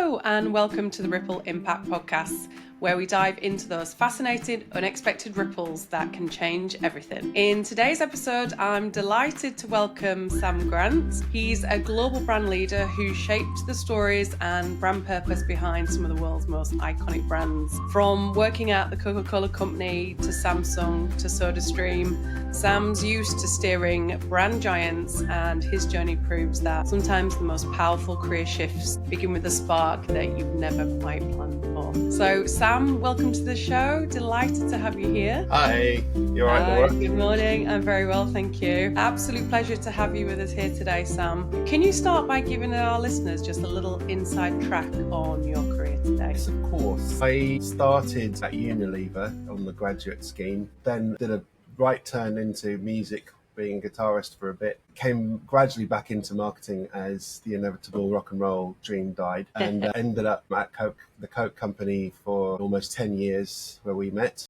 Hello and welcome to the Ripple Impact Podcast, where we dive into those fascinating, unexpected ripples that can change everything. In today's episode, I'm delighted to welcome Sam Grant. He's a global brand leader who shaped the stories and brand purpose behind some of the world's most iconic brands. From working at the Coca-Cola company to Samsung to SodaStream, Sam's used to steering brand giants, and his journey proves that sometimes the most powerful career shifts begin with a spark that you've never quite planned for. So Sam, welcome to the show. Delighted to have you here. Hi, you all right, Laura? Good morning. I'm very well, thank you. Absolute pleasure to have you with us here today, Sam. Can you start by giving our listeners just a little inside track on your career today? Yes, of course. I started at Unilever on the graduate scheme, then did a right turn into music, being a guitarist for a bit, came gradually back into marketing as the inevitable rock and roll dream died, and ended up at the Coke company for almost 10 years where we met.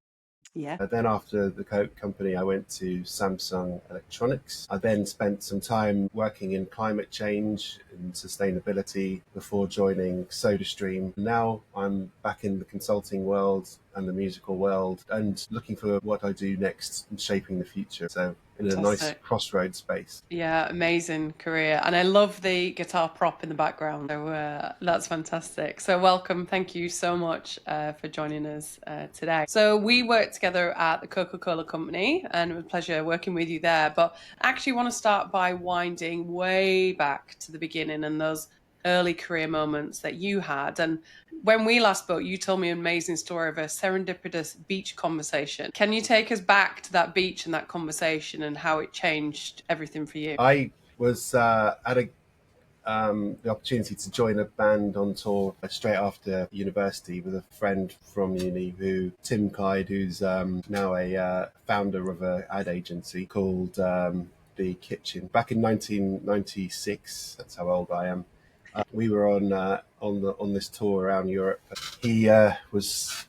Yeah. Then after the Coke company, I went to Samsung Electronics. I then spent some time working in climate change and sustainability before joining SodaStream. Now I'm back in the consulting world and the musical world and looking for what I do next and shaping the future. So in a nice crossroads space. Yeah, amazing career. And I love the guitar prop in the background. So that's fantastic. So welcome. Thank you so much for joining us today. So we worked together at the Coca-Cola company, and it was a pleasure working with you there. But I actually want to start by winding way back to the beginning and those early career moments that you had. And when we last spoke, you told me an amazing story of a serendipitous beach conversation. Can you take us back to that beach and that conversation and how it changed everything for you? I was at the opportunity to join a band on tour straight after university with a friend from uni, Tim Clyde, who's now a founder of an ad agency called The Kitchen. Back in 1996, that's how old I am. We were on this tour around Europe. He was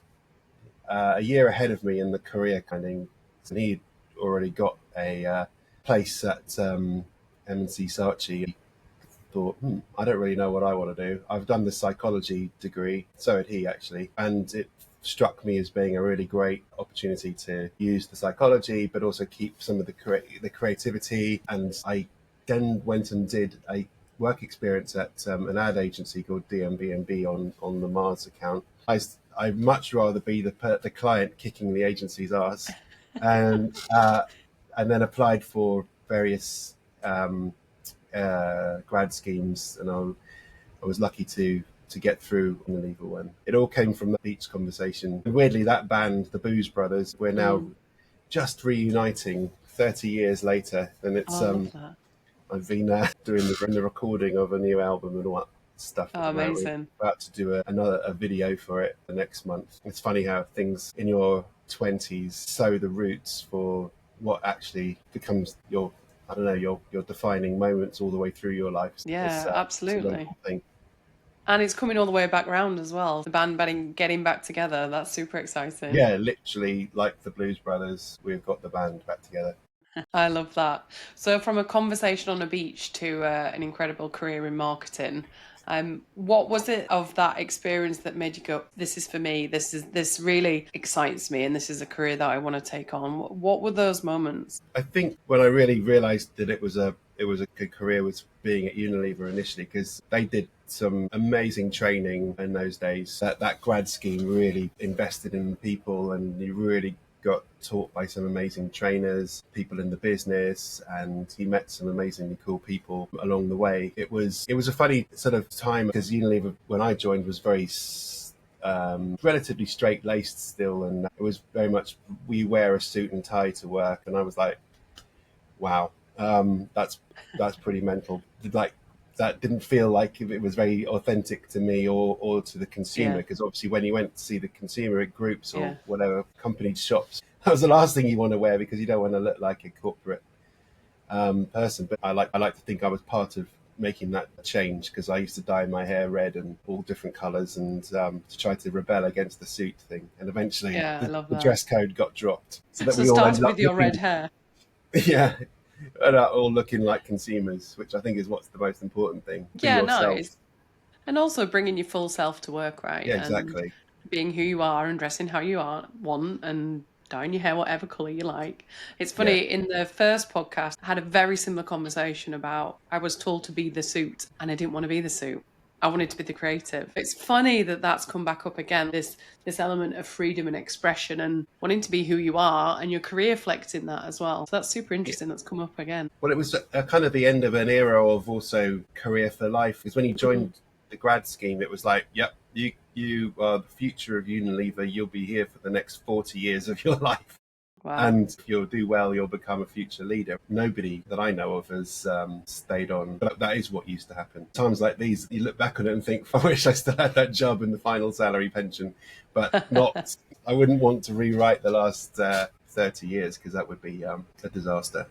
a year ahead of me in the career and he'd already got a place at M&C Saatchi. Thought, I don't really know what I want to do. I've done the psychology degree, so had he actually, and it struck me as being a really great opportunity to use the psychology, but also keep some of the creativity. And I then went and did a work experience at an ad agency called DMB&B on the Mars account. I'd much rather be the client kicking the agency's ass, and then applied for various grad schemes, and I was lucky to get through on the Unilever one. It all came from the beach conversation. And weirdly, that band, the Booze Brothers, we're now just reuniting 30 years later, and it's I've been doing the recording of a new album and all that stuff. Oh, amazing. We're about to do a video for it the next month. It's funny how things in your 20s sow the roots for what actually becomes your defining moments all the way through your life. Yeah, absolutely. It's a thing. And it's coming all the way back round as well. The band getting back together. That's super exciting. Yeah, literally like the Blues Brothers, we've got the band back together. I love that. So from a conversation on a beach to an incredible career in marketing, what was it of that experience that made you go, this is for me, this really excites me, and this is a career that I want to take on? What were those moments? I think when I really realized that it was a good career was being at Unilever initially, because they did some amazing training in those days. That grad scheme really invested in people, and you really got taught by some amazing trainers, people in the business, and he met some amazingly cool people along the way. It was a funny sort of time, because Unilever, when I joined, was very relatively straight-laced still, and it was very much, we wear a suit and tie to work, and I was like, wow, that's pretty mental. That didn't feel like it was very authentic to me or to the consumer, because obviously when you went to see the consumer at groups or whatever, company shops, that was the last thing you want to wear, because you don't want to look like a corporate person. But I like to think I was part of making that change, because I used to dye my hair red and all different colours, and to try to rebel against the suit thing. And eventually the dress code got dropped. So we all started with your red hair. Yeah. And all looking like consumers, which I think is what's the most important thing. Yeah, nice. And also bringing your full self to work, right? Yeah, And exactly. being who you are and dressing how you want and dyeing your hair whatever color you like. It's Yeah. funny, in the first podcast, I had a very similar conversation about I was told to be the suit and I didn't want to be the suit. I wanted to be the creative. It's funny that that's come back up again, this element of freedom and expression and wanting to be who you are and your career flexing that as well. So that's super interesting. That's come up again. Well, it was kind of the end of an era of also career for life. Because when you Mhm. joined the grad scheme, it was like, yep, you are the future of Unilever. You'll be here for the next 40 years of your life. Wow. And if you'll do well, you'll become a future leader. Nobody that I know of has stayed on. But that is what used to happen. Times like these, you look back on it and think, I wish I still had that job and the final salary pension. But not, I wouldn't want to rewrite the last 30 years because that would be a disaster.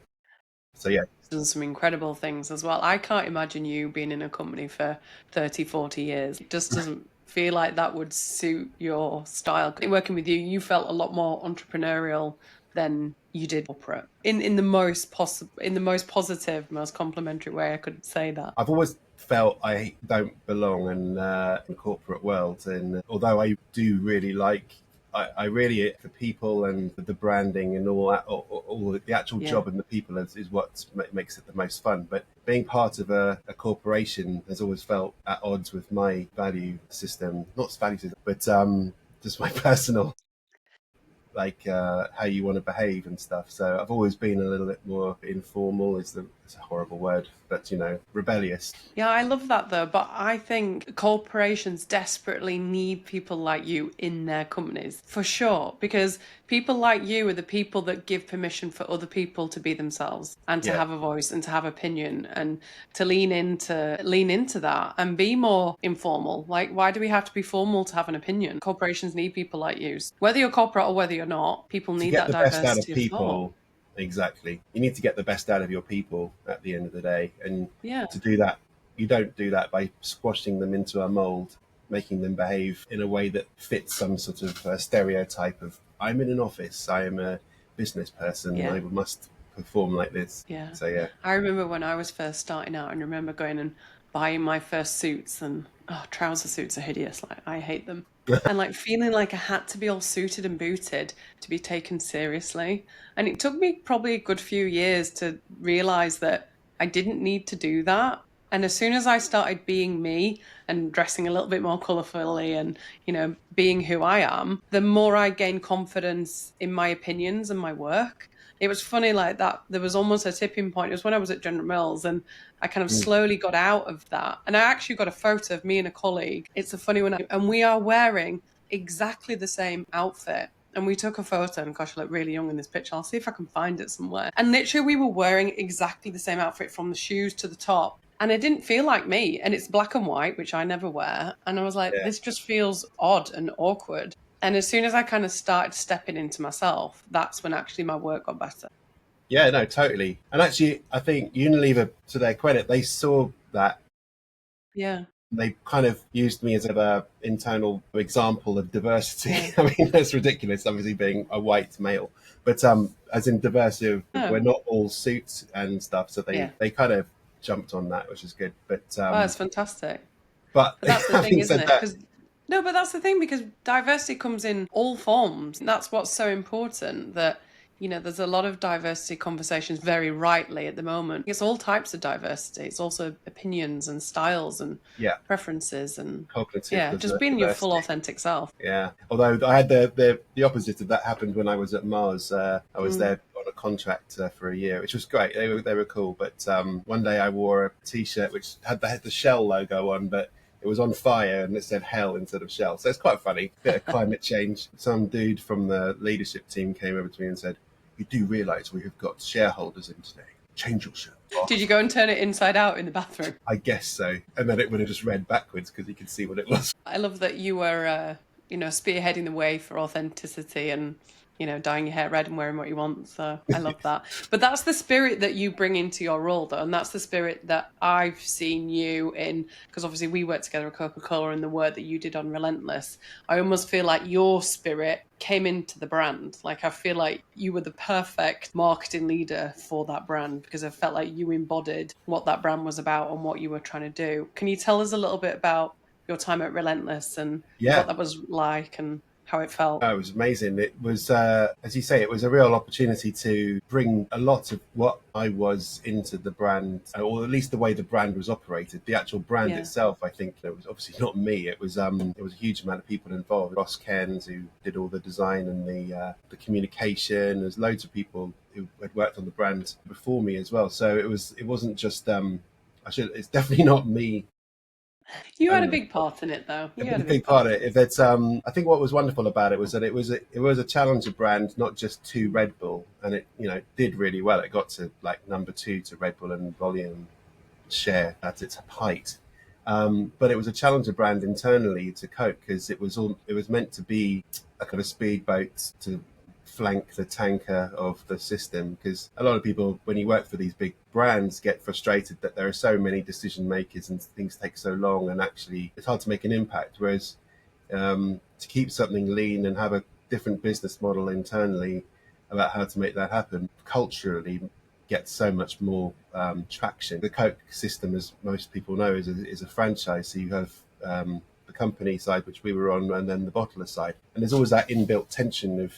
So, yeah. Done some incredible things as well. I can't imagine you being in a company for 30, 40 years. It just doesn't feel like that would suit your style. Working with you, you felt a lot more entrepreneurial than you did corporate. In the most possible, in the most positive, most complimentary way I could say that. I've always felt I don't belong in the corporate world, and although I do really like, I really the people and the branding and all that, all the actual Yeah. job and the people is what makes it the most fun. But being part of a corporation has always felt at odds with my value system, not value system, but just my personal like how you want to behave and stuff. So I've always been a little bit more informal. It's a horrible word, but rebellious. Yeah, I love that though, but I think corporations desperately need people like you in their companies for sure, because people like you are the people that give permission for other people to be themselves and to Yeah, have a voice and to have opinion and to lean into that and be more informal. Like, why do we have to be formal to have an opinion? Corporations need people like you. Whether you're corporate or whether you're not, people to need get that the best out of diversity of thought. people. Exactly. You need to get the best out of your people at the end of the day. And Yeah. to do that, you don't do that by squashing them into a mold, making them behave in a way that fits some sort of stereotype of, I'm in an office, I am a business person, Yeah. I must perform like this. Yeah. So, yeah. I remember when I was first starting out and remember going and buying my first suits and trouser suits are hideous. Like I hate them. And like feeling like I had to be all suited and booted to be taken seriously. And it took me probably a good few years to realize that I didn't need to do that. And as soon as I started being me and dressing a little bit more colourfully and, being who I am, the more I gained confidence in my opinions and my work. It was funny like that. There was almost a tipping point. It was when I was at General Mills and I kind of Mm. slowly got out of that. And I actually got a photo of me and a colleague. It's a funny one. And we are wearing exactly the same outfit. And we took a photo, and gosh, I look really young in this picture. I'll see if I can find it somewhere. And literally, we were wearing exactly the same outfit from the shoes to the top. And it didn't feel like me. And it's black and white, which I never wear. And I was like, Yeah. this just feels odd and awkward. And as soon as I kind of started stepping into myself, that's when actually my work got better. Yeah, no, totally. And actually, I think Unilever, to their credit, they saw that. Yeah. They kind of used me as an internal example of diversity. Yeah. I mean, that's ridiculous, obviously being a white male, but as in diversity, we're Oh, not all suits and stuff. So yeah. they kind of jumped on that, which is good. Oh, it's fantastic. But But that's the thing, having isn't said it? that, Because no, but that's the thing because diversity comes in all forms. And that's what's so important that, there's a lot of diversity conversations very rightly at the moment. It's all types of diversity. It's also opinions and styles and yeah, preferences and cognitive yeah, just being your full diversity. authentic self. Yeah. Although I had the opposite of that happened when I was at Mars. I was Mm. there on a contract for a year, which was great. They were cool. But one day I wore a T-shirt which had the Shell logo on, but it was on fire and it said Hell instead of Shell. So it's quite funny. Bit of climate change. Some dude from the leadership team came over to me and said, "You do realise we have got shareholders in today. Change your shirt." Did you go and turn it inside out in the bathroom? I guess so. And then it would have just read backwards because you could see what it was. I love that you were, spearheading the way for authenticity and, dyeing your hair red and wearing what you want. So I love that. But that's the spirit that you bring into your role, though. And that's the spirit that I've seen you in, because obviously we worked together at Coca-Cola and the work that you did on Relentless. I almost feel like your spirit came into the brand. Like I feel like you were the perfect marketing leader for that brand because I felt like you embodied what that brand was about and what you were trying to do. Can you tell us a little bit about your time at Relentless and what Yeah. that was like and how it felt. It was amazing. It was, as you say, it was a real opportunity to bring a lot of what I was into the brand, or at least the way the brand was operated. The actual brand Yeah. itself, I think, it was obviously not me. It was a huge amount of people involved. Ross Cairns, who did all the design and the communication. There's loads of people who had worked on the brand before me as well. So it wasn't just it's definitely not me You had a only. big part in it, though. A You had a big big part of part it. in it. If it's, I think what was wonderful about it was that it was a challenger brand, not just to Red Bull, and it did really well. It got to like number 2 to Red Bull in volume share at its height. But it was a challenger brand internally to Coke because it was meant to be a kind of speedboat to flank the tanker of the system, because a lot of people, when you work for these big brands, get frustrated that there are so many decision makers and things take so long, and actually it's hard to make an impact. Whereas to keep something lean and have a different business model internally about how to make that happen culturally gets so much more traction. The Coke system, as most people know, is a franchise. So you have the company side, which we were on, and then the bottler side. And there's always that inbuilt tension of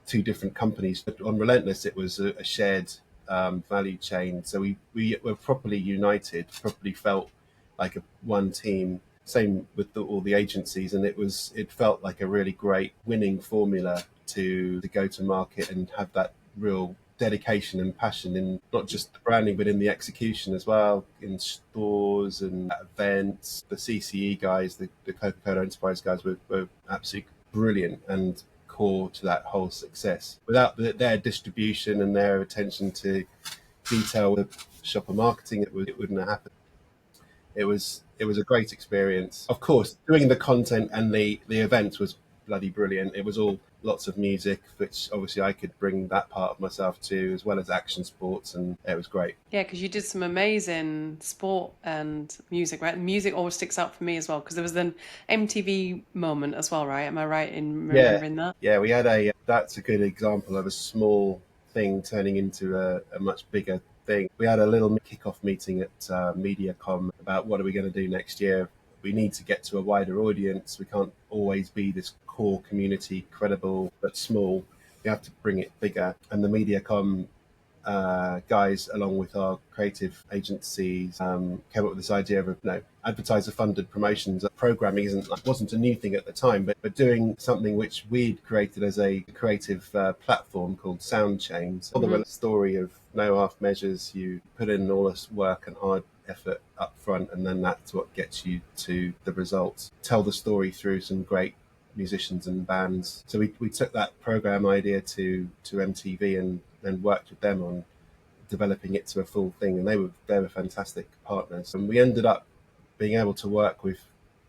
two different companies. But on Relentless, it was a shared value chain. So we were properly united, properly felt like one team. Same with all the agencies, and it felt like a really great winning formula to go to market and have that real dedication and passion in not just the branding but in the execution as well, in stores and events. The CCE guys, the Coca-Cola Enterprise guys were absolutely brilliant and core to that whole success. Without their distribution and their attention to detail with shopper marketing, it wouldn't have happened. It was a great experience. Of course, doing the content and the events was bloody brilliant. It was all lots of music, which obviously I could bring that part of myself to, as well as action sports, and it was great. Yeah, because you did some amazing sport and music, right? Music always sticks out for me as well, because there was an MTV moment as well, right? Am I right in Yeah, remembering that? yeah, we had that's a good example of a small thing turning into a much bigger thing. We had a little kick-off meeting at MediaCom about what are we going to do next year. We need to get to a wider audience. We can't always be this core community, credible but small. We have to bring it bigger. And the MediaCom guys, along with our creative agencies, came up with this idea of advertiser-funded promotions. Programming wasn't a new thing at the time, but doing something which we'd created as a creative platform called Sound Chains. All the story of no half measures. You put in all this work and hard effort up front, and then that's what gets you to the results. Tell the story through some great musicians and bands. So we took that program idea to MTV and then worked with them on developing it to a full thing, and they were fantastic partners. And we ended up being able to work with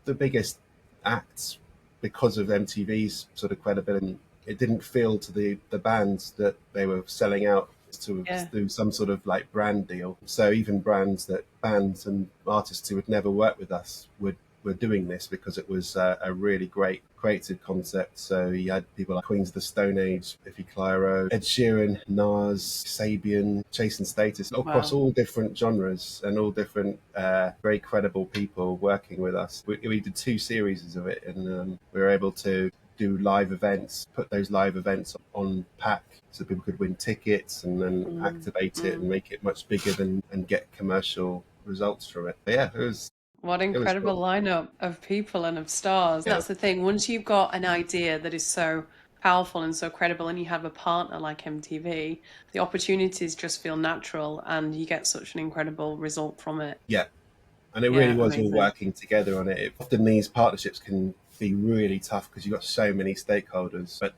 the biggest acts because of MTV's sort of credibility. It didn't feel to the bands that they were selling out to do some sort of like brand deal. So even bands and artists who would never work with us were doing this because it was a really great creative concept. So you had people like Queens of the Stone Age, Biffy Clyro, Ed Sheeran, Nas, Sabian, Chasing Status, across all different genres and all different very credible people working with us. We did 2 series of it, and we were able to do live events, put those live events on pack so people could win tickets and then activate it and make it much bigger and get commercial results from it. But yeah, What it was incredible cool. lineup of people and of stars. Yeah. That's the thing. Once you've got an idea that is so powerful and so credible, and you have a partner like MTV, the opportunities just feel natural and you get such an incredible result from it. Yeah. And it really Yeah, was all amazing. working together on it. Often these partnerships can be really tough because you've got so many stakeholders, but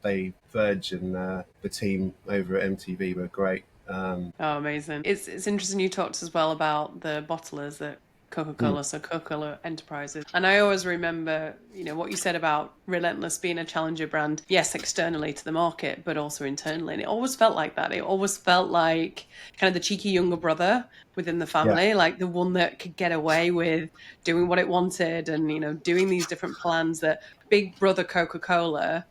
Verge and the team over at MTV were great. Oh, amazing. It's interesting you talked as well about the bottlers at Mm, Coca-Cola, so Coca-Cola Enterprises. And I always remember, what you said about Relentless being a challenger brand, yes, externally to the market, but also internally. And it always felt like that. It always felt like kind of the cheeky younger brother within the yeah, family, like the one that could get away with doing what it wanted and, doing these different plans that Big Brother Coca-Cola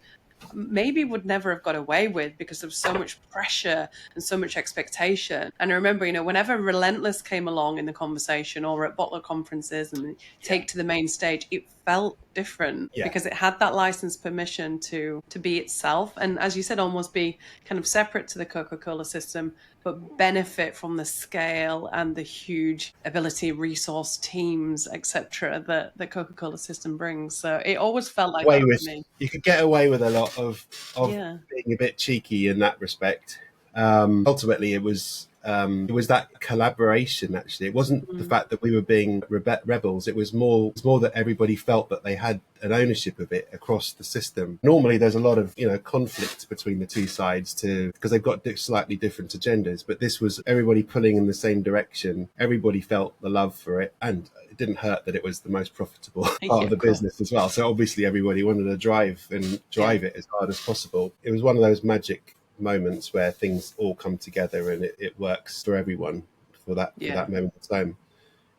maybe would never have got away with, because there was so much pressure and so much expectation. And I remember, whenever Relentless came along in the conversation, or at bottler conferences and take to the main stage, it felt different because it had that license permission to be itself, and as you said, almost be kind of separate to the Coca-Cola system, but benefit from the scale and the huge ability, resource, teams, etc. that the Coca-Cola system brings. So it always felt like that to me. You could get away with a lot of being a bit cheeky in that respect. Ultimately, it was that collaboration. Actually, it wasn't the fact that we were being rebels. It was more that everybody felt that they had an ownership of it across the system. Normally, there's a lot of conflict between the two sides because they've got slightly different agendas. But this was everybody pulling in the same direction. Everybody felt the love for it, and it didn't hurt that it was the most profitable part of the business as well. So obviously, everybody wanted to drive it as hard as possible. It was one of those magic moments where things all come together and it works for everyone for that moment of time.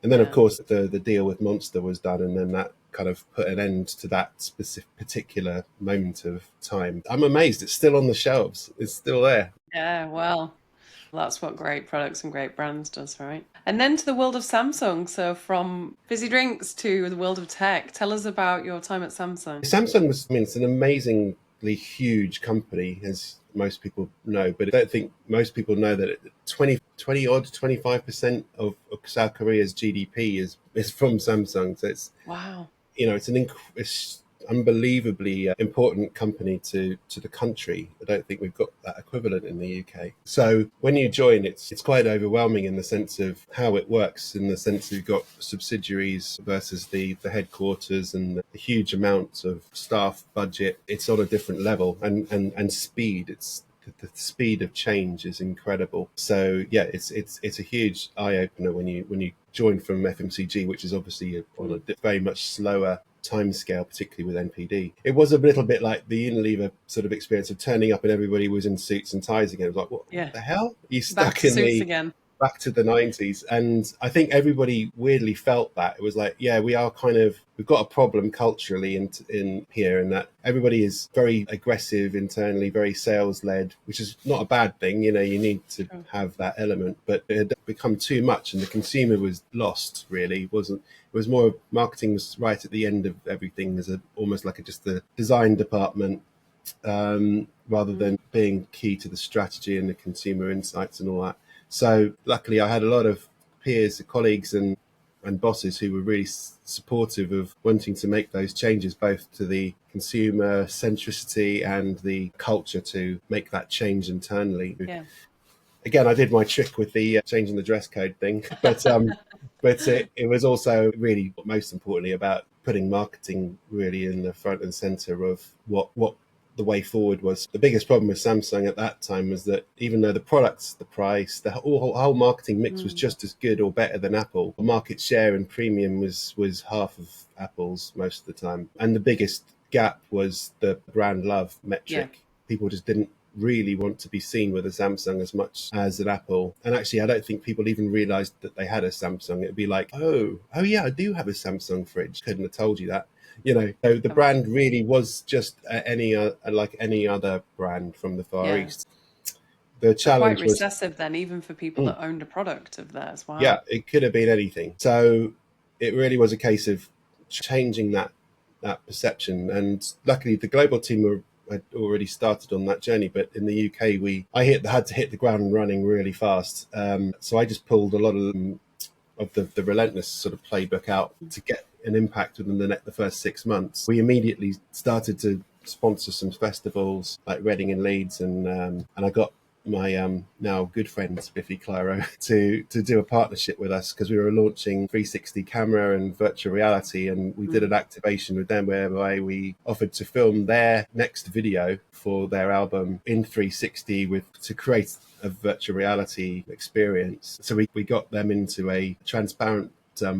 And then of course the deal with Monster was done, and then that kind of put an end to that particular moment of time. I'm amazed it's still on the shelves. It's still there. Well, that's what great products and great brands does, right? And then to the world of Samsung. So from fizzy drinks to the world of tech, tell us about your time at Samsung. Samsung it's an amazingly huge company, as most people know, but I don't think most people know that 25% of South Korea's GDP is from Samsung. So it's it's unbelievably important company to the country. I don't think we've got that equivalent in the UK. So when you join, it's quite overwhelming in the sense of how it works, in the sense you've got subsidiaries versus the headquarters and the huge amounts of staff budget. It's on a different level, and speed. The speed of change is incredible. So it's a huge eye opener when you join from FMCG, which is obviously on a very much slower timescale, particularly with NPD. It was a little bit like the Unilever sort of experience of turning up and everybody was in suits and ties again. It was like, what the hell? You stuck in suits again. Back to the 90s. And I think everybody weirdly felt that. It was like, we've got a problem culturally in here, in that everybody is very aggressive internally, very sales led, which is not a bad thing. You need to have that element, but it had become too much and the consumer was lost, really. It was more, marketing was right at the end of everything, as almost like just the design department, rather than being key to the strategy and the consumer insights and all that. So luckily I had a lot of peers, colleagues and bosses who were really supportive of wanting to make those changes, both to the consumer centricity and the culture, to make that change internally. Again, I did my trick with the changing the dress code thing, but it was also really, most importantly, about putting marketing really in the front and center of what the way forward was. The biggest problem with Samsung at that time was that even though the products, the price, the whole marketing mix was just as good or better than Apple, the market share and premium was half of Apple's most of the time. And the biggest gap was the brand love metric. People just didn't really want to be seen with a Samsung as much as an Apple. And actually, I don't think people even realized that they had a Samsung. It'd be like, oh yeah, I do have a Samsung fridge. Couldn't have told you that. So the brand really was just like any other brand from the Far East. The challenge was quite recessive then, even for people that owned a product of theirs. Wow. Yeah, it could have been anything. So it really was a case of changing that perception. And luckily, the global team had already started on that journey. But in the UK, I had to hit the ground running really fast. So I just pulled a lot of the Relentless sort of playbook out to get an impact within the first 6 months. We immediately started to sponsor some festivals like Reading and Leeds, and I got my now good friend Spiffy Clyro to do a partnership with us, because we were launching 360 camera and virtual reality, and we did an activation with them whereby we offered to film their next video for their album in 360 to create a virtual reality experience. So we got them into a transparent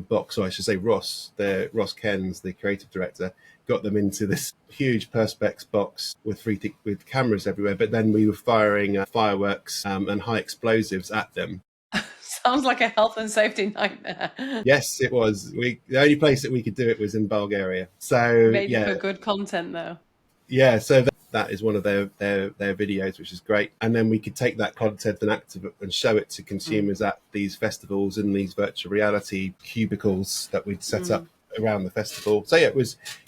box, or I should say Ross Kens, the creative director, got them into this huge perspex box with cameras everywhere. But then we were firing fireworks and high explosives at them. Sounds like a health and safety nightmare. Yes, it was. The only place that we could do it was in Bulgaria. So maybe for good content though. Yeah, so that is one of their videos, which is great. And then we could take that content and show it to consumers at these festivals in these virtual reality cubicles that we'd set up around the festival. So yeah,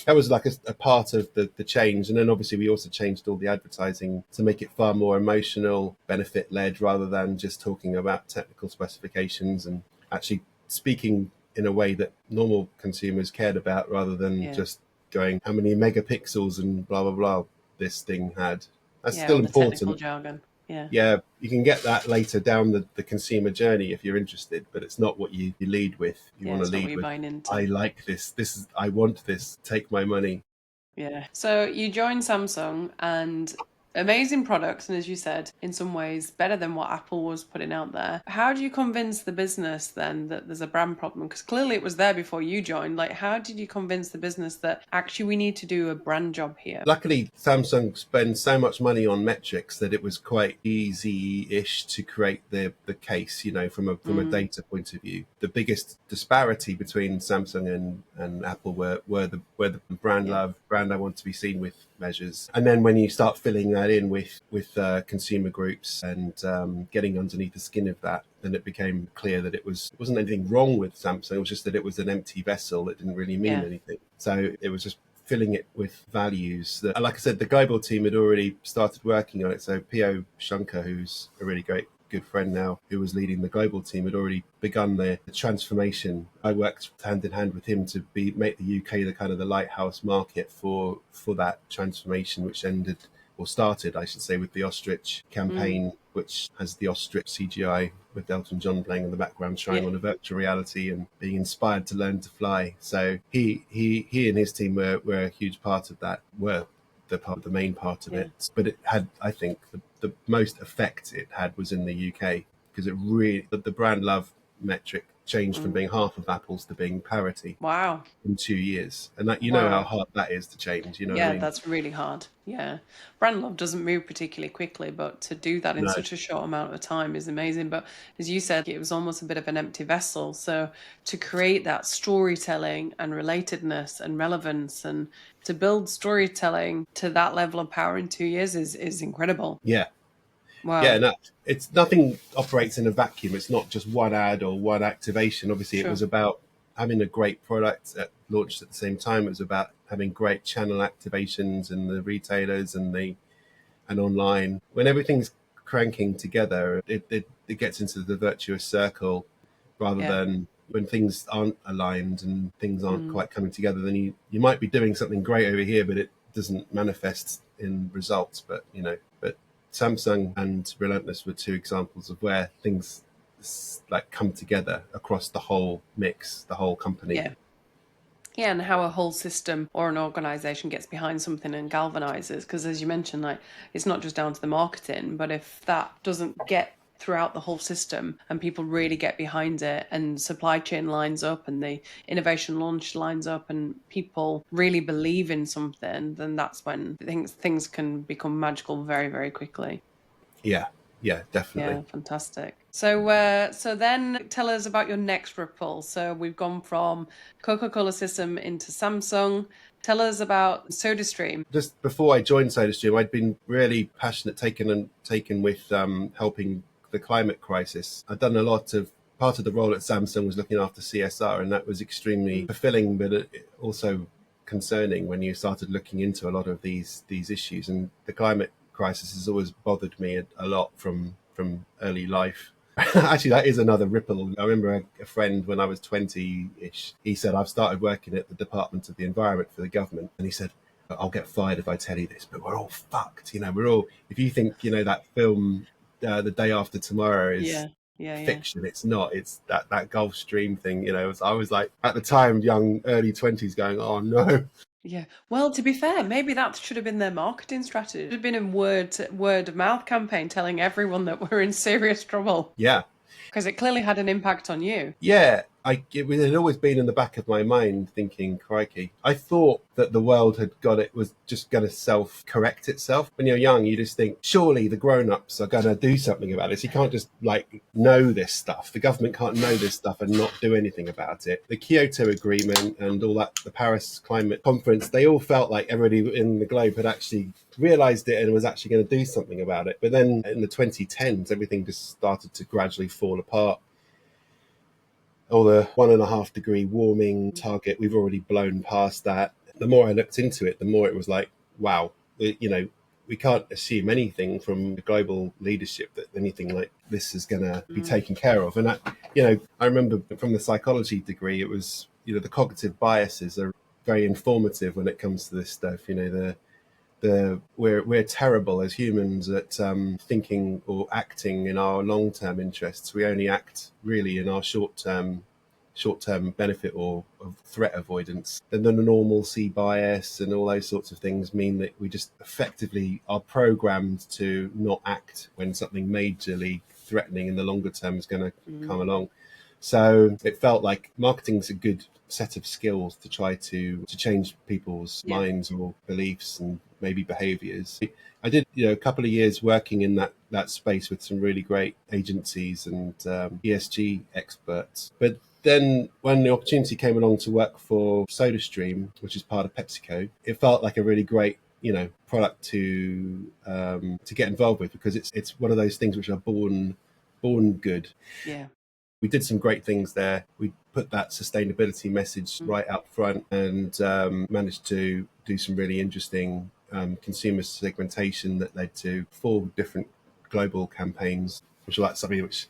that was like a part of the change. And then obviously we also changed all the advertising to make it far more emotional, benefit led, rather than just talking about technical specifications, and actually speaking in a way that normal consumers cared about, rather than just going how many megapixels and blah blah blah this thing had. That's still the important. technical jargon. Yeah, you can get that later down the consumer journey if you're interested, but it's not what you lead with. You want to lead with, I like this. I want this. Take my money. Yeah. So you joined Samsung, and amazing products, and as you said, in some ways better than what Apple was putting out there. How do you convince the business then that there's a brand problem? Because clearly it was there before you joined. Like, how did you convince the business that actually we need to do a brand job here? Luckily, Samsung spends so much money on metrics that it was quite easy-ish to create the case, from a data point of view. The biggest disparity between Samsung and Apple were the brand love, brand I want to be seen with measures. And then when you start filling that in with consumer groups and getting underneath the skin of that, then it became clear that it wasn't anything wrong with Samsung. It was just that it was an empty vessel that didn't really mean anything. So it was just filling it with values that, like I said, the global team had already started working on it. So P.O. Shankar, who's a really good friend now, who was leading the global team, had already begun the transformation. I worked hand in hand with him to make the UK the kind of the lighthouse market for that transformation, which started, I should say, with the ostrich campaign, which has the ostrich CGI with Elton John playing in the background, trying on a virtual reality and being inspired to learn to fly. So he and his team were a huge part of that, were the main part of it. But it had, I think, the most effect it had was in the UK, because it really, the brand love metric changed from being half of Apple's to being parity. Wow. In 2 years. And that, know how hard that is to change, what I mean? That's really hard. Yeah. Brand love doesn't move particularly quickly, but to do that in such a short amount of time is amazing. But as you said, it was almost a bit of an empty vessel. So to create that storytelling and relatedness and relevance, and to build storytelling to that level of power in 2 years is incredible. Yeah. Wow. Yeah, no, it's nothing operates in a vacuum. It's not just one ad or one activation. Obviously, It was about having a great product that launched at the same time. It was about having great channel activations and the retailers and online. When everything's cranking together, it gets into the virtuous circle, rather than when things aren't aligned and things aren't quite coming together. Then you might be doing something great over here, but it doesn't manifest in results. But Samsung and Relentless were two examples of where things like come together across the whole mix, the whole company. Yeah, and how a whole system or an organization gets behind something and galvanizes. Because as you mentioned, like, it's not just down to the marketing, but if that doesn't get throughout the whole system and people really get behind it, and supply chain lines up and the innovation launch lines up and people really believe in something, then that's when things can become magical very, very quickly. Yeah, definitely. Yeah, fantastic. So then tell us about your next ripple. So we've gone from Coca-Cola system into Samsung. Tell us about SodaStream. Just before I joined SodaStream, I'd been really passionate, taken with helping the climate crisis. I'd done part of the role at Samsung was looking after CSR, and that was extremely fulfilling, but also concerning when you started looking into a lot of these issues. And the climate crisis has always bothered me a lot from early life. Actually, that is another ripple. I remember a friend when I was 20-ish, he said, I've started working at the Department of the Environment for the government. And he said, I'll get fired if I tell you this, but we're all fucked. We're all, if you think, that film, The Day After Tomorrow is fiction, it's not. It's that Gulf Stream thing, I was like, at the time, young, early 20s going, oh no. Yeah. Well, to be fair, maybe that should have been their marketing strategy. It should have been a word of mouth campaign telling everyone that we're in serious trouble. Yeah. Because it clearly had an impact on you. Yeah. it had always been in the back of my mind thinking, crikey, I thought that the world was just going to self-correct itself. When you're young, you just think, surely the grown-ups are going to do something about this. You can't just know this stuff. The government can't know this stuff and not do anything about it. The Kyoto Agreement and all that, the Paris Climate Conference, they all felt like everybody in the globe had actually realized it and was actually going to do something about it. But then in the 2010s, everything just started to gradually fall apart. Or the 1.5 degree warming target, we've already blown past that. The more I looked into it, the more it was like, wow, we can't assume anything from the global leadership that anything like this is going to be taken care of. And I remember from the psychology degree, it was, the cognitive biases are very informative when it comes to this stuff. We're terrible as humans at thinking or acting in our long-term interests. We only act really in our short-term benefit or of threat avoidance. Then the normalcy bias and all those sorts of things mean that we just effectively are programmed to not act when something majorly threatening in the longer term is going to come along. So it felt like marketing's a good set of skills to try to change people's minds or beliefs and maybe behaviors. I did, a couple of years working in that space with some really great agencies and ESG experts. But then when the opportunity came along to work for SodaStream, which is part of PepsiCo, it felt like a really great, product to get involved with, because it's one of those things which are born good. Yeah. We did some great things there. We put that sustainability message right up front and managed to do some really interesting consumer segmentation that led to 4 different global campaigns. I'm sure that's something which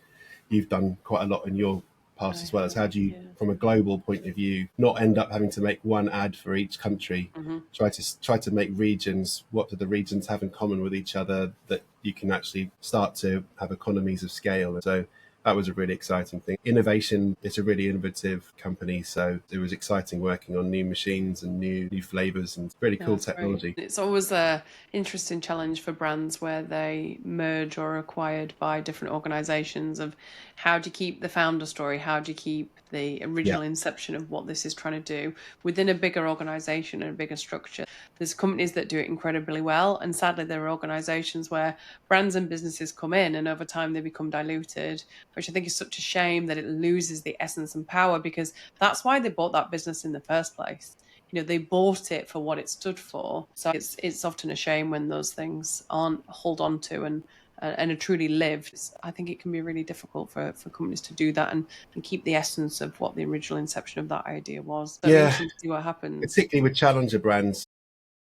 you've done quite a lot in your past as well. As how do you, from a global point of view, not end up having to make one ad for each country? Try to make regions. What do the regions have in common with each other that you can actually start to have economies of scale? So that was a really exciting thing. Innovation, it's a really innovative company, so it was exciting working on new machines and new flavors and really cool technology. Great. It's always an interesting challenge for brands where they merge or are acquired by different organizations, of how do you keep the founder story, how do you keep the original inception of what this is trying to do within a bigger organization and a bigger structure. There's companies that do it incredibly well, and sadly there are organizations where brands and businesses come in and over time they become diluted, which I think is such a shame, that it loses the essence and power, because that's why they bought that business in the first place. They bought it for what it stood for. So it's often a shame when those things aren't held on to and are truly lived. I think it can be really difficult for companies to do that and keep the essence of what the original inception of that idea was. So interesting to see what happens. Particularly with challenger brands.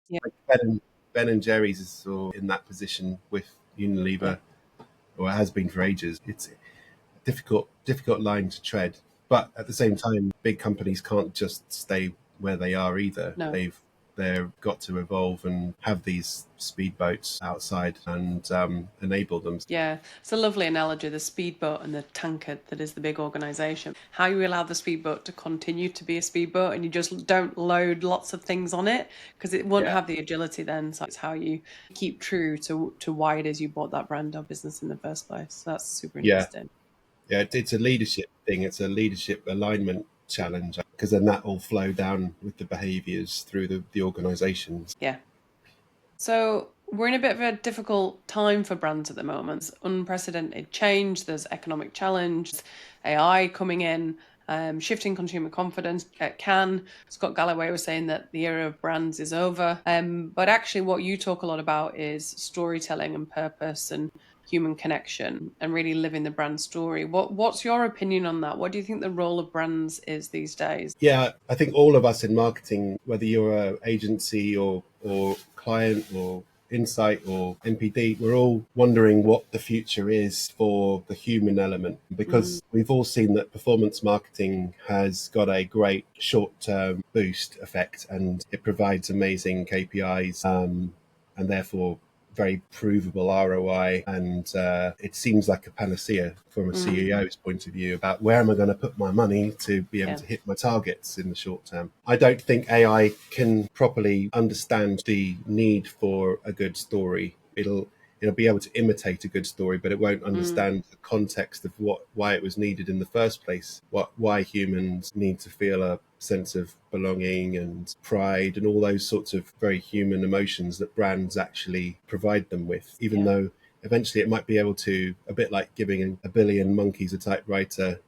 Yeah. Like Ben and Jerry's is sort of in that position with Unilever, or it has been for ages. It's a difficult line to tread. But at the same time, big companies can't just stay where they are either. No. They've got to evolve and have these speedboats outside and enable them. Yeah, it's a lovely analogy, the speedboat and the tanker that is the big organisation. How you allow the speedboat to continue to be a speedboat and you just don't load lots of things on it, because it won't have the agility then. So it's how you keep true to why it is you bought that brand or business in the first place. So that's super interesting. Yeah, it's a leadership thing. It's a leadership alignment challenge, because then that will flow down with the behaviours through the organisations. Yeah. So we're in a bit of a difficult time for brands at the moment. It's unprecedented change. There's economic challenge, AI coming in, shifting consumer confidence at Cannes. Scott Galloway was saying that the era of brands is over. But actually what you talk a lot about is storytelling and purpose and human connection and really living the brand story. What's your opinion on that? What do you think the role of brands is these days? Yeah, I think all of us in marketing, whether you're an agency or client or Insight or NPD, we're all wondering what the future is for the human element, because we've all seen that performance marketing has got a great short-term boost effect and it provides amazing KPIs and therefore very provable ROI, and it seems like a panacea from a CEO's point of view about where am I going to put my money to be able to hit my targets in the short term. I don't think AI can properly understand the need for a good story. It'll it'll be able to imitate a good story, but it won't understand the context of why it was needed in the first place, why humans need to feel a sense of belonging and pride and all those sorts of very human emotions that brands actually provide them with, even though eventually it might be able to, a bit like giving a billion monkeys a typewriter,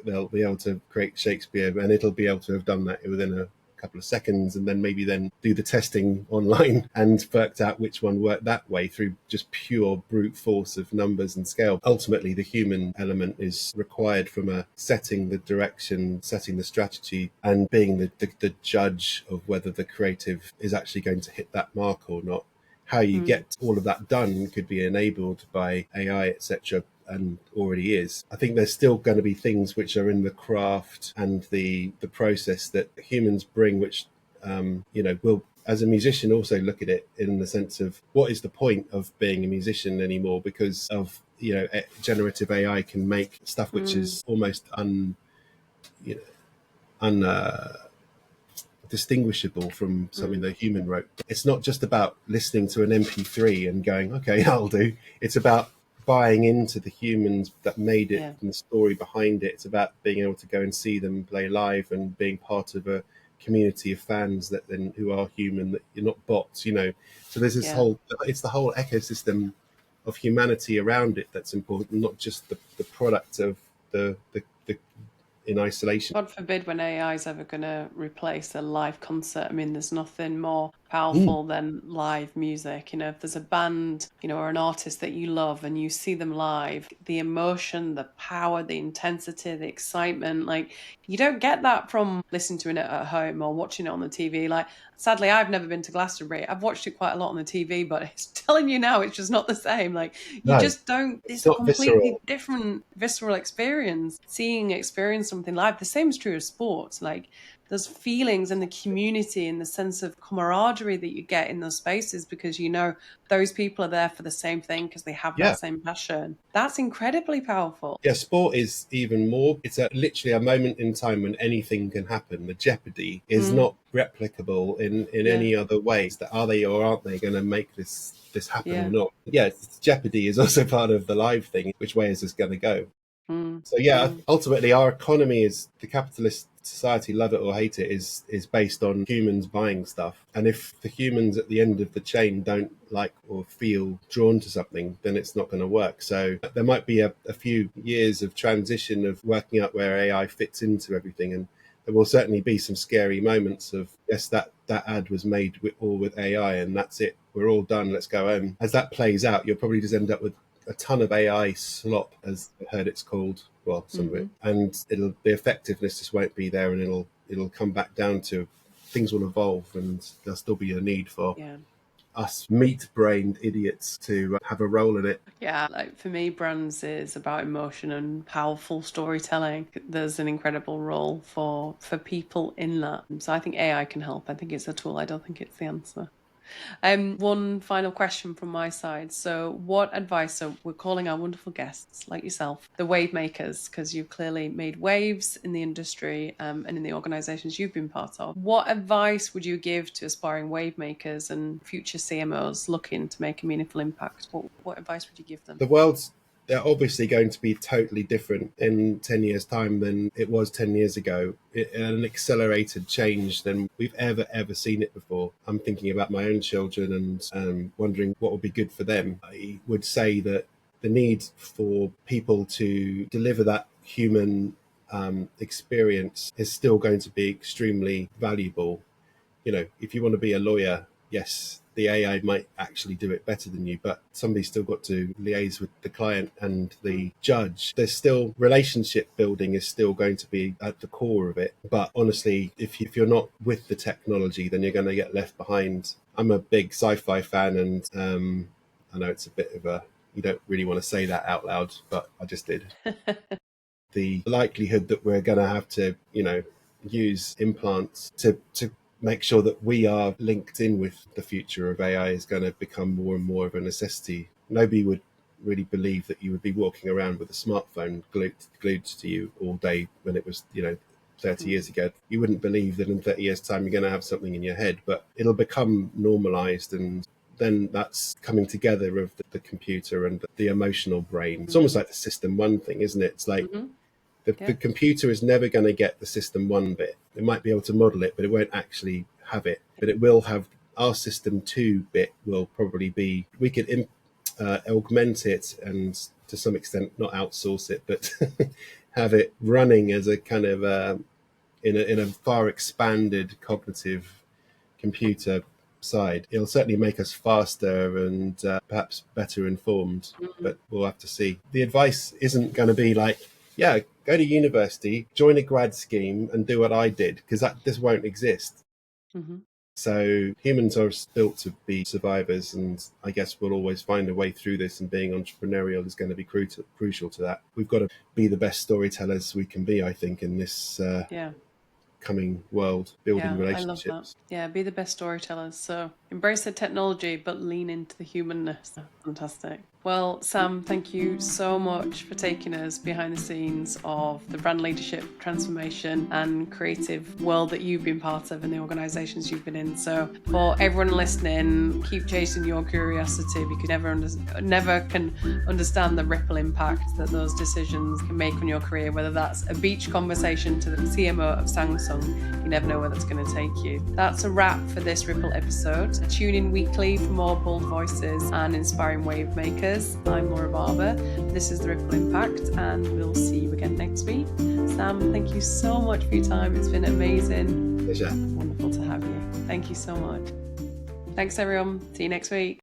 they'll be able to create Shakespeare, and it'll be able to have done that within a couple of seconds, and then maybe do the testing online and worked out which one worked that way through just pure brute force of numbers and scale. Ultimately, the human element is required from setting the direction, setting the strategy, and being the judge of whether the creative is actually going to hit that mark or not. How you get all of that done could be enabled by AI, etc., and already is. I think there's still going to be things which are in the craft and the process that humans bring, which will, as a musician, also look at it in the sense of what is the point of being a musician anymore, because of generative AI can make stuff which is almost distinguishable from something that a human wrote. It's not just about listening to an MP3 and going, okay, I'll do. It's about buying into the humans that made it and the story behind it. It's about being able to go and see them play live and being part of a community of fans who are human, that you're not bots, So there's this it's the whole ecosystem of humanity around it that's important, not just the product of the in isolation. God forbid when AI is ever going to replace a live concert. I mean, there's nothing more powerful than live music. If there's a band, or an artist that you love and you see them live, the emotion, the power, the intensity, the excitement, like you don't get that from listening to it at home or watching it on the TV. Like, sadly, I've never been to Glastonbury. I've watched it quite a lot on the TV, but it's telling you now, it's just not the same. Like, you just don't, it's a completely different visceral experience. Experience something live. The same is true of sports. Like, there's feelings and the community and the sense of camaraderie that you get in those spaces because those people are there for the same thing because they have that same passion. That's incredibly powerful. Yeah, sport is even more. It's literally a moment in time when anything can happen. The jeopardy is not replicable in any other ways. That are they or aren't they going to make this happen or not? Yeah, jeopardy is also part of the live thing. Which way is this going to go? So ultimately our economy is, the capitalist society, love it or hate it, is based on humans buying stuff. And if the humans at the end of the chain don't like or feel drawn to something, then it's not going to work. So there might be a few years of transition of working out where AI fits into everything. And there will certainly be some scary moments of, yes, that ad was made with AI and that's it. We're all done. Let's go home. As that plays out, you'll probably just end up with a ton of AI slop, as I heard it's called. Well, some of it, and the effectiveness just won't be there, and it'll come back down to things will evolve, and there'll still be a need for us meat-brained idiots to have a role in it. Yeah, like for me, brands is about emotion and powerful storytelling. There's an incredible role for people in that. So I think AI can help. I think it's a tool. I don't think it's the answer. One final question from my side. So what advice, so we're calling our wonderful guests like yourself, the wave makers, because you've clearly made waves in the industry and in the organizations you've been part of. What advice would you give to aspiring wave makers and future CMOs looking to make a meaningful impact? What advice would you give them? They're obviously going to be totally different in 10 years' time than it was 10 years ago. An accelerated change than we've ever seen it before. I'm thinking about my own children and wondering what would be good for them. I would say that the need for people to deliver that human experience is still going to be extremely valuable. If you want to be a lawyer, yes, the AI might actually do it better than you, but somebody's still got to liaise with the client and the judge. There's still relationship building is still going to be at the core of it. But honestly, if you're not with the technology, then you're going to get left behind. I'm a big sci-fi fan, and I know it's a bit of you don't really want to say that out loud, but I just did. The likelihood that we're going to have to, use implants to make sure that we are linked in with the future of AI is going to become more and more of a necessity. Nobody would really believe that you would be walking around with a smartphone glued to you all day when it was, 30 years ago. You wouldn't believe that in 30 years' time you're going to have something in your head, but it'll become normalized, and then that's coming together of the computer and the emotional brain. It's almost like the system one thing, isn't it? It's like the computer is never going to get the system one bit. It might be able to model it, but it won't actually have it. But it will have our system two bit will probably be, we could augment it and to some extent not outsource it, but have it running as a kind of in a far expanded cognitive computer side. It'll certainly make us faster and perhaps better informed, but we'll have to see. The advice isn't going to be like, yeah, go to university, join a grad scheme and do what I did, because this won't exist. So humans are built to be survivors, and I guess we'll always find a way through this, and being entrepreneurial is going to be crucial to that. We've got to be the best storytellers we can be, I think, in this coming world, building relationships. I love that. Yeah, be the best storytellers. So embrace the technology, but lean into the humanness. Fantastic. Well, Sam, thank you so much for taking us behind the scenes of the brand leadership transformation and creative world that you've been part of and the organisations you've been in. So for everyone listening, keep chasing your curiosity, because you never can understand the ripple impact that those decisions can make on your career, whether that's a beach conversation to the CMO of Samsung. You never know where that's going to take you. That's a wrap for this Ripple episode. Tune in weekly for more bold voices and inspiring wave makers. I'm Laura Barber. This is the Ripple Impact, and we'll see you again next week. Sam, thank you so much for your time. It's been amazing. Pleasure. Wonderful to have you. Thank you so much. Thanks, everyone. See you next week.